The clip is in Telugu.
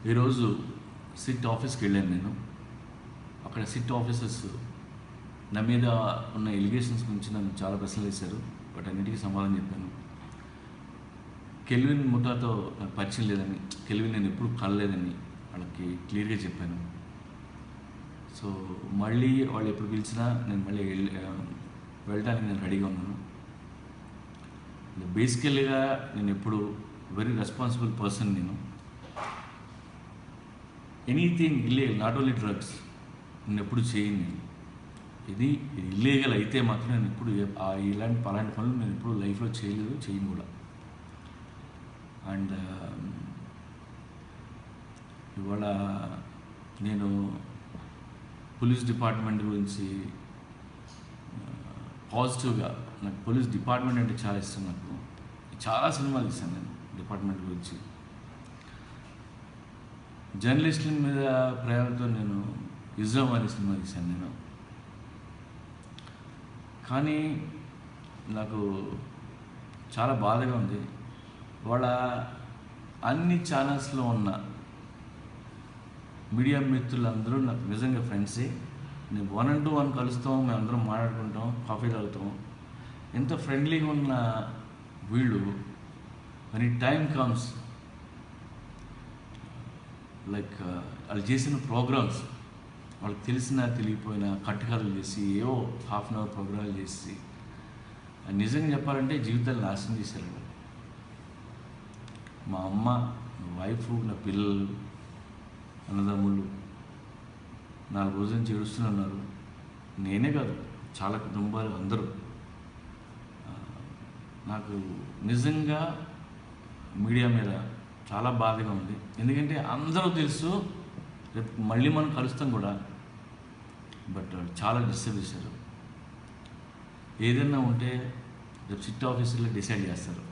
ఈరోజు సిట్ ఆఫీస్కి వెళ్ళాను నేను. అక్కడ సిట్ ఆఫీసర్స్ నా మీద ఉన్న ఎలిగేషన్స్ గురించి నన్ను చాలా ప్రశ్నలు వేశారు. బట్ అన్నిటికీ సమాధానం చెప్పాను. కెల్విన్ ముఠాతో నాకు పరిచయం లేదని, కెల్విన్ నేను ఎప్పుడు కలలేదని వాళ్ళకి క్లియర్గా చెప్పాను. సో మళ్ళీ వాళ్ళు ఎప్పుడు పిలిచినా నేను మళ్ళీ వెళ్ళడానికి నేను రెడీగా ఉన్నాను. బేసికల్గా నేను ఎప్పుడు వెరీ రెస్పాన్సిబుల్ పర్సన్. నేను anything illegal, not only drugs, నేను ఎప్పుడు చేయను. నేను ఇది ఇల్లీగల్ అయితే మాత్రం నేను ఎప్పుడు ఇలాంటి పనులు నేను ఎప్పుడు లైఫ్లో చేయలేదు, చేయను కూడా. అండ్ ఇవాళ నేను పోలీస్ డిపార్ట్మెంట్ గురించి పాజిటివ్గా, నాకు పోలీస్ డిపార్ట్మెంట్ అంటే చాలా ఇష్టం. నాకు చాలా సినిమాలు తీశాను నేను డిపార్ట్మెంట్ గురించి. జర్నలిస్టుల మీద ప్రేమతో నేను యుద్ధం అనే సినిమా తీశాను నేను. కానీ నాకు చాలా బాధగా ఉంది. వాళ్ళ అన్ని ఛానల్స్లో ఉన్న మీడియా మిత్రులందరూ నాకు నిజంగా ఫ్రెండ్సే. నేను 1-on-1 కలుస్తాం, మేమందరం మాట్లాడుకుంటాం, కాఫీ తాగుతాం. ఎంత ఫ్రెండ్లీగా ఉన్న వీళ్ళు when it time comes, like వాళ్ళు చేసిన ప్రోగ్రామ్స్, వాళ్ళకి తెలిసినా తెలియపోయినా కట్టుకథలు చేసి ఏవో హాఫ్ అన్ అవర్ ప్రోగ్రాలు చేసి నిజంగా చెప్పాలంటే జీవితాలు నాశనం చేశారు. మా అమ్మ, నా వైఫ్, నా పిల్లలు, అన్నదమ్ముళ్ళు 4 రోజుల నుంచి ఏడుస్తున్నారు. నేనే కాదు, చాలా కుటుంబాలు అందరూ. నాకు నిజంగా మీడియా మీద చాలా బాధగా ఉంది. ఎందుకంటే అందరూ తెలుసు, రేపు మళ్ళీ మనం కలుస్తాం కూడా. బట్ చాలా డిస్టర్బ్ చేశారు. ఏదైనా ఉంటే రేపు సిట్ ఆఫీసర్లో డిసైడ్ చేస్తారు.